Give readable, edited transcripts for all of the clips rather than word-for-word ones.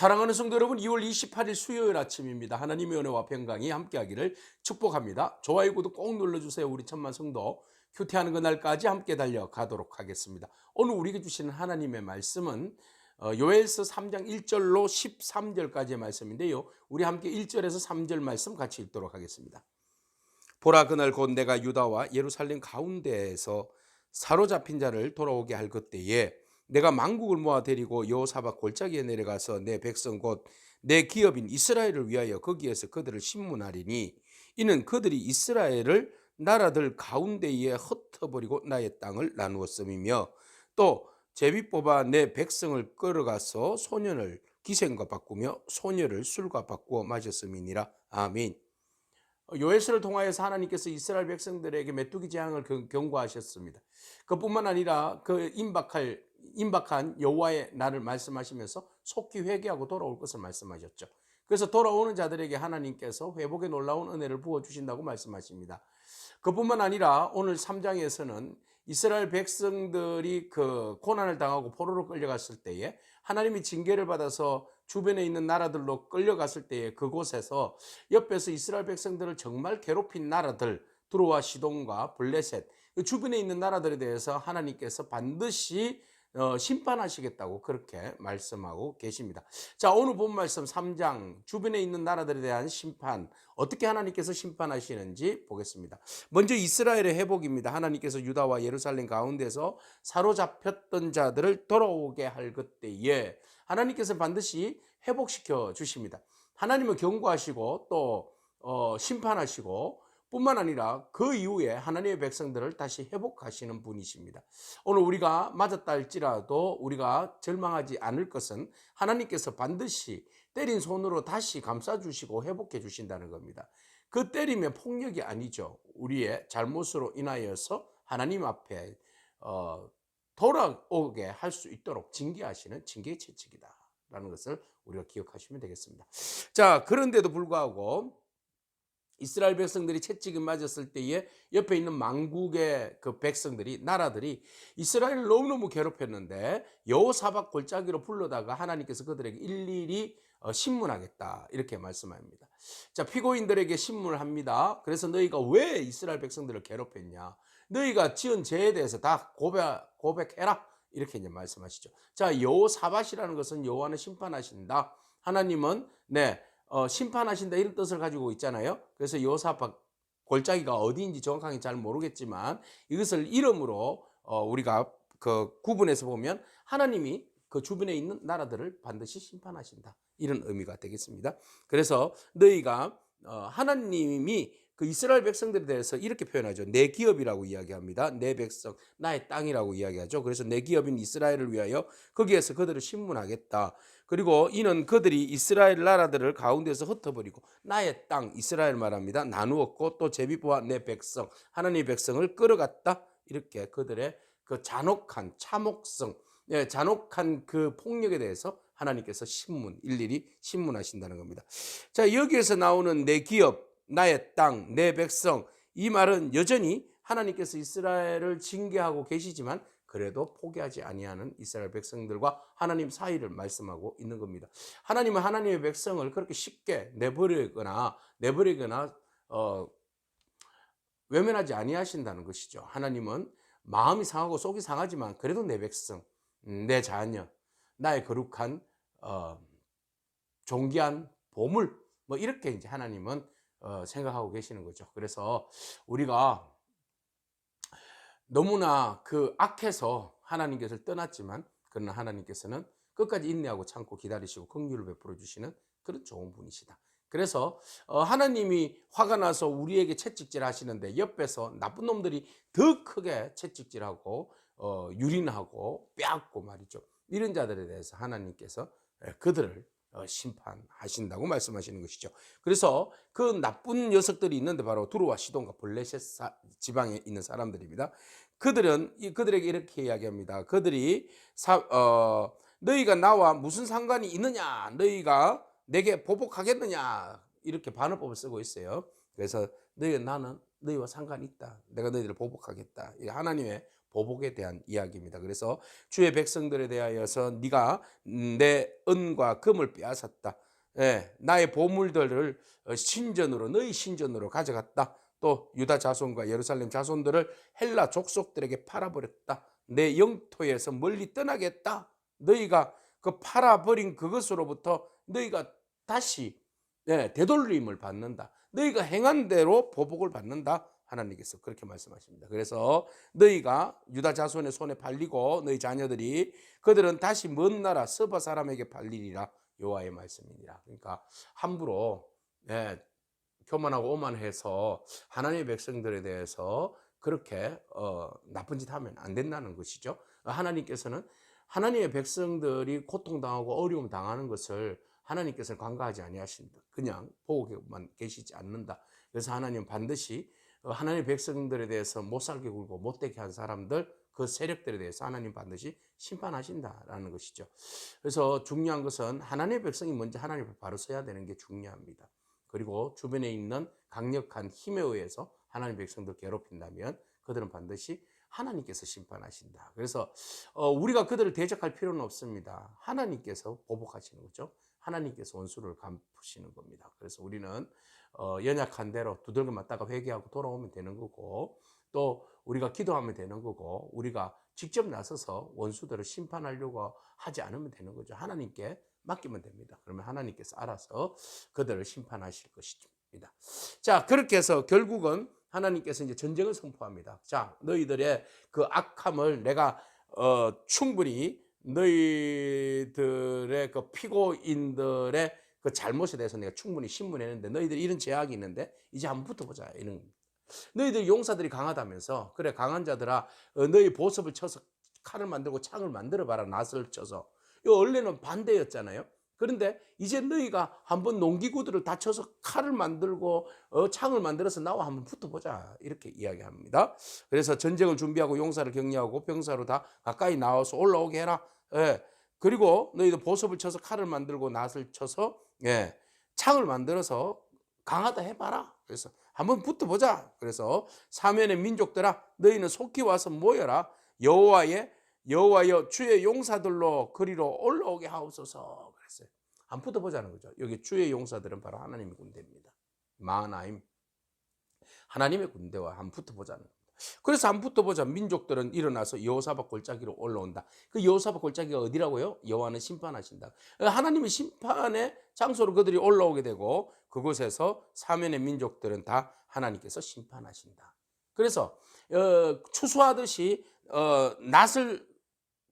사랑하는 성도 여러분, 2월 28일 수요일 아침입니다. 하나님의 은혜와 평강이 함께하기를 축복합니다. 좋아요, 구독 꼭 눌러주세요. 우리 천만 성도 큐티하는 그날까지 함께 달려가도록 하겠습니다. 오늘 우리에게 주시는 하나님의 말씀은 요엘서 3장 1절로 13절까지의 말씀인데요. 우리 함께 1절에서 3절 말씀 같이 읽도록 하겠습니다. 보라, 그날 곧 내가 유다와 예루살렘 가운데에서 사로잡힌 자를 돌아오게 할 그때에 내가 만국을 모아 데리고 여호사밧 골짜기에 내려가서 내 백성 곧 내 기업인 이스라엘을 위하여 거기에서 그들을 심문하리니 이는 그들이 이스라엘을 나라들 가운데에 흩어버리고 나의 땅을 나누었음이며 또 제비 뽑아 내 백성을 끌어가서 소년을 기생과 바꾸며 소녀를 술과 바꾸어 마셨음이니라. 아멘. 요엘서를 통하여서 하나님께서 이스라엘 백성들에게 메뚜기 재앙을 경고하셨습니다. 그뿐만 아니라 그 임박한 여호와의 날을 말씀하시면서 속히 회개하고 돌아올 것을 말씀하셨죠. 그래서 돌아오는 자들에게 하나님께서 회복의 놀라운 은혜를 부어주신다고 말씀하십니다. 그뿐만 아니라 오늘 3장에서는 이스라엘 백성들이 그 고난을 당하고 포로로 끌려갔을 때에 하나님이 징계를 받아서 주변에 있는 나라들로 끌려갔을 때에 그곳에서 옆에서 이스라엘 백성들을 정말 괴롭힌 나라들 두로와 시돈과 블레셋 주변에 있는 나라들에 대해서 하나님께서 반드시 심판하시겠다고 그렇게 말씀하고 계십니다. 자, 오늘 본 말씀 3장 주변에 있는 나라들에 대한 심판, 어떻게 하나님께서 심판하시는지 보겠습니다. 먼저 이스라엘의 회복입니다. 하나님께서 유다와 예루살렘 가운데서 사로잡혔던 자들을 돌아오게 할 그때에 하나님께서 반드시 회복시켜 주십니다. 하나님은 경고하시고 또 심판하시고 뿐만 아니라 그 이후에 하나님의 백성들을 다시 회복하시는 분이십니다. 오늘 우리가 맞았다 할지라도 우리가 절망하지 않을 것은 하나님께서 반드시 때린 손으로 다시 감싸주시고 회복해 주신다는 겁니다. 그 때림의 폭력이 아니죠. 우리의 잘못으로 인하여서 하나님 앞에 돌아오게 할 수 있도록 징계하시는 징계의 채찍이다라는 것을 우리가 기억하시면 되겠습니다. 자, 그런데도 불구하고 이스라엘 백성들이 채찍을 맞았을 때에 옆에 있는 만국의 그 백성들이 나라들이 이스라엘을 너무너무 괴롭혔는데 여호사밧 골짜기로 불러다가 하나님께서 그들에게 일일이 심문하겠다 이렇게 말씀합니다. 자, 피고인들에게 심문을 합니다. 그래서 너희가 왜 이스라엘 백성들을 괴롭혔냐, 너희가 지은 죄에 대해서 다 고백해라 이렇게 이제 말씀하시죠. 자, 여호사밧이라는 것은 여호와는 심판하신다, 하나님은 심판하신다 이런 뜻을 가지고 있잖아요. 그래서 여호사밧 골짜기가 어디인지 정확하게 잘 모르겠지만 이것을 이름으로 우리가 그 구분해서 보면 하나님이 그 주변에 있는 나라들을 반드시 심판하신다 이런 의미가 되겠습니다. 그래서 너희가 하나님이 그 이스라엘 백성들에 대해서 이렇게 표현하죠. 내 기업이라고 이야기합니다. 내 백성, 나의 땅이라고 이야기하죠. 그래서 내 기업인 이스라엘을 위하여 거기에서 그들을 심문하겠다. 그리고 이는 그들이 이스라엘 나라들을 가운데서 흩어버리고 나의 땅, 이스라엘 말합니다, 나누었고 또 제비보와 내 백성, 하나님의 백성을 끌어갔다. 이렇게 그들의 그 잔혹한 참혹성, 잔혹한 그 폭력에 대해서 하나님께서 일일이 심문하신다는 겁니다. 자, 여기에서 나오는 내 기업, 나의 땅, 내 백성, 이 말은 여전히 하나님께서 이스라엘을 징계하고 계시지만 그래도 포기하지 아니하는 이스라엘 백성들과 하나님 사이를 말씀하고 있는 겁니다. 하나님은 하나님의 백성을 그렇게 쉽게 내버리거나 외면하지 아니하신다는 것이죠. 하나님은 마음이 상하고 속이 상하지만 그래도 내 백성, 내 자녀, 나의 거룩한 존귀한 보물, 뭐 이렇게 이제 하나님은 생각하고 계시는 거죠. 그래서 우리가 너무나 그 악해서 하나님께서 떠났지만 그러나 하나님께서는 끝까지 인내하고 참고 기다리시고 긍휼을 베풀어 주시는 그런 좋은 분이시다. 그래서 하나님이 화가 나서 우리에게 채찍질 하시는데 옆에서 나쁜 놈들이 더 크게 채찍질하고 유린하고 빼앗고 말이죠. 이런 자들에 대해서 하나님께서 그들을 심판하신다고 말씀하시는 것이죠. 그래서 그 나쁜 녀석들이 있는데 바로 두로와 시돈과 블레셋 지방에 있는 사람들입니다. 그들에게 이렇게 이야기합니다. 그들이 너희가 나와 무슨 상관이 있느냐, 너희가 내게 보복하겠느냐 이렇게 반어법을 쓰고 있어요. 그래서 나는 너희와 상관이 있다. 내가 너희들을 보복하겠다. 이 하나님의 보복에 대한 이야기입니다. 그래서 주의 백성들에 대하여서 네가 내 은과 금을 빼앗았다. 예, 나의 보물들을 신전으로 너희 신전으로 가져갔다. 또 유다 자손과 예루살렘 자손들을 헬라 족속들에게 팔아버렸다. 내 영토에서 멀리 떠나겠다. 너희가 그 팔아버린 그것으로부터 너희가 다시 되돌림을 받는다. 너희가 행한 대로 보복을 받는다. 하나님께서 그렇게 말씀하십니다. 그래서 너희가 유다 자손의 손에 팔리고 너희 자녀들이 그들은 다시 먼 나라 서바 사람에게 팔리리라. 여호와의 말씀이니라. 그러니까 함부로 교만하고 오만해서 하나님의 백성들에 대해서 그렇게 나쁜 짓 하면 안 된다는 것이죠. 하나님께서는 하나님의 백성들이 고통당하고 어려움 당하는 것을 하나님께서는 관가하지 아니하신다. 그냥 보고만 계시지 않는다. 그래서 하나님은 반드시 하나님의 백성들에 대해서 못 살게 굴고 못되게 한 사람들, 그 세력들에 대해서 하나님 반드시 심판하신다라는 것이죠. 그래서 중요한 것은 하나님의 백성이 먼저 하나님 앞에 바로 서야 되는 게 중요합니다. 그리고 주변에 있는 강력한 힘에 의해서 하나님의 백성들 괴롭힌다면 그들은 반드시 하나님께서 심판하신다. 그래서 우리가 그들을 대적할 필요는 없습니다. 하나님께서 보복하시는 거죠. 하나님께서 원수를 갚으시는 겁니다. 그래서 우리는 연약한 대로 두들겨 맞다가 회개하고 돌아오면 되는 거고, 또 우리가 기도하면 되는 거고, 우리가 직접 나서서 원수들을 심판하려고 하지 않으면 되는 거죠. 하나님께 맡기면 됩니다. 그러면 하나님께서 알아서 그들을 심판하실 것입니다. 자, 그렇게 해서 결국은 하나님께서 이제 전쟁을 선포합니다. 자, 너희들의 그 악함을 내가 충분히 너희들의 그 피고인들의 그 잘못에 대해서 내가 충분히 신문했는데 너희들이 이런 제약이 있는데 이제 한번 붙어보자. 이런 겁니다. 너희들 용사들이 강하다면서, 그래 강한 자들아 너희 보습을 쳐서 칼을 만들고 창을 만들어 봐라. 낫을 쳐서. 이 원래는 반대였잖아요. 그런데 이제 너희가 한번 농기구들을 다 쳐서 칼을 만들고 창을 만들어서 나와 한번 붙어보자. 이렇게 이야기합니다. 그래서 전쟁을 준비하고 용사를 격려하고 병사로 다 가까이 나와서 올라오게 해라. 그리고 너희도 보습을 쳐서 칼을 만들고 낫을 쳐서 창을 만들어서 강하다 해봐라. 그래서 한번 붙어보자. 그래서 사면의 민족들아 너희는 속히 와서 모여라. 여호와여 주의 용사들로 그리로 올라오게 하옵소서. 그랬어요. 한번 붙어보자는 거죠. 여기 주의 용사들은 바로 하나님의 군대입니다. 마하나임 하나님의 군대와 한번 붙어보자는 겁니다. 그래서 한번 붙어보자. 민족들은 일어나서 여호사밧 골짜기로 올라온다. 그 여호사밧 골짜기가 어디라고요? 여호와는 심판하신다. 하나님의 심판의 장소로 그들이 올라오게 되고 그곳에서 사면의 민족들은 다 하나님께서 심판하신다. 그래서 추수하듯이 낫을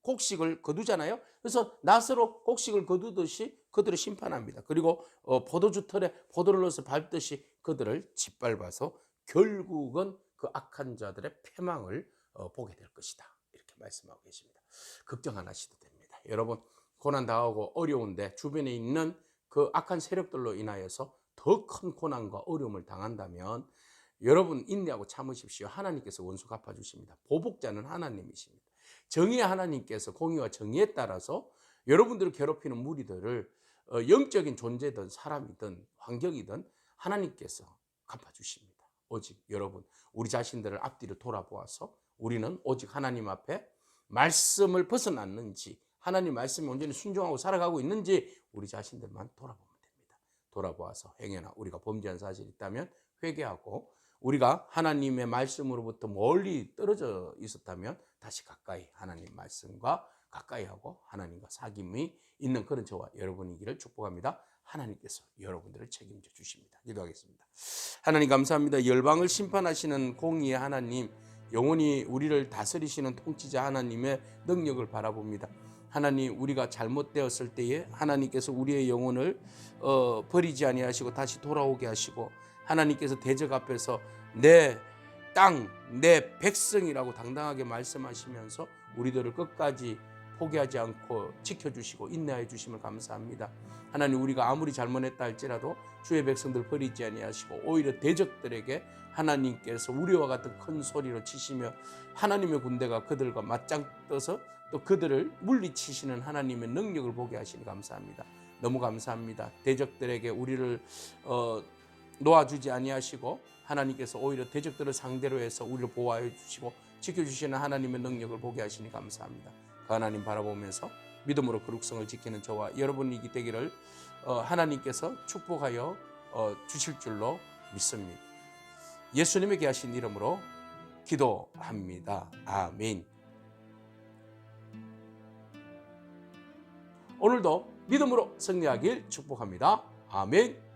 곡식을 거두잖아요. 그래서 낫으로 곡식을 거두듯이 그들을 심판합니다. 그리고 포도주 털에 포도를 넣어서 밟듯이 그들을 짓밟아서 결국은 그 악한 자들의 패망을 보게 될 것이다. 이렇게 말씀하고 계십니다. 걱정 안 하셔도 됩니다. 여러분 고난 당하고 어려운데 주변에 있는 그 악한 세력들로 인하여서 더 큰 고난과 어려움을 당한다면 여러분 인내하고 참으십시오. 하나님께서 원수 갚아주십니다. 보복자는 하나님이십니다. 정의의 하나님께서 공의와 정의에 따라서 여러분들을 괴롭히는 무리들을 영적인 존재든 사람이든 환경이든 하나님께서 갚아주십니다. 오직 여러분 우리 자신들을 앞뒤로 돌아보아서 우리는 오직 하나님 앞에 말씀을 벗어났는지 하나님 말씀에 온전히 순종하고 살아가고 있는지 우리 자신들만 돌아보면 됩니다. 돌아보아서 행여나 우리가 범죄한 사실이 있다면 회개하고 우리가 하나님의 말씀으로부터 멀리 떨어져 있었다면 다시 가까이 하나님 말씀과 가까이 하고 하나님과 사귐이 있는 그런 저와 여러분이기를 축복합니다. 하나님께서 여러분들을 책임져 주십니다. 기도하겠습니다. 하나님 감사합니다. 열방을 심판하시는 공의의 하나님, 영원히 우리를 다스리시는 통치자 하나님의 능력을 바라봅니다. 하나님 우리가 잘못되었을 때에 하나님께서 우리의 영혼을 버리지 아니하시고 다시 돌아오게 하시고 하나님께서 대적 앞에서 내 땅, 내 백성이라고 당당하게 말씀하시면서 우리들을 끝까지 포기하지 않고 지켜주시고 인내하여 주심을 감사합니다. 하나님 우리가 아무리 잘못했다 할지라도 주의 백성들 버리지 아니하시고 오히려 대적들에게 하나님께서 우리와 같은 큰 소리로 치시며 하나님의 군대가 그들과 맞짱 떠서 또 그들을 물리치시는 하나님의 능력을 보게 하시니 감사합니다. 너무 감사합니다. 대적들에게 우리를 놓아주지 아니하시고 하나님께서 오히려 대적들을 상대로 해서 우리를 보호해 주시고 지켜주시는 하나님의 능력을 보게 하시니 감사합니다. 그 하나님 바라보면서 믿음으로 거룩성을 지키는 저와 여러분이 되기를 하나님께서 축복하여 주실 줄로 믿습니다. 예수님의 귀하신 이름으로 기도합니다. 아멘. 오늘도 믿음으로 승리하길 축복합니다. 아멘.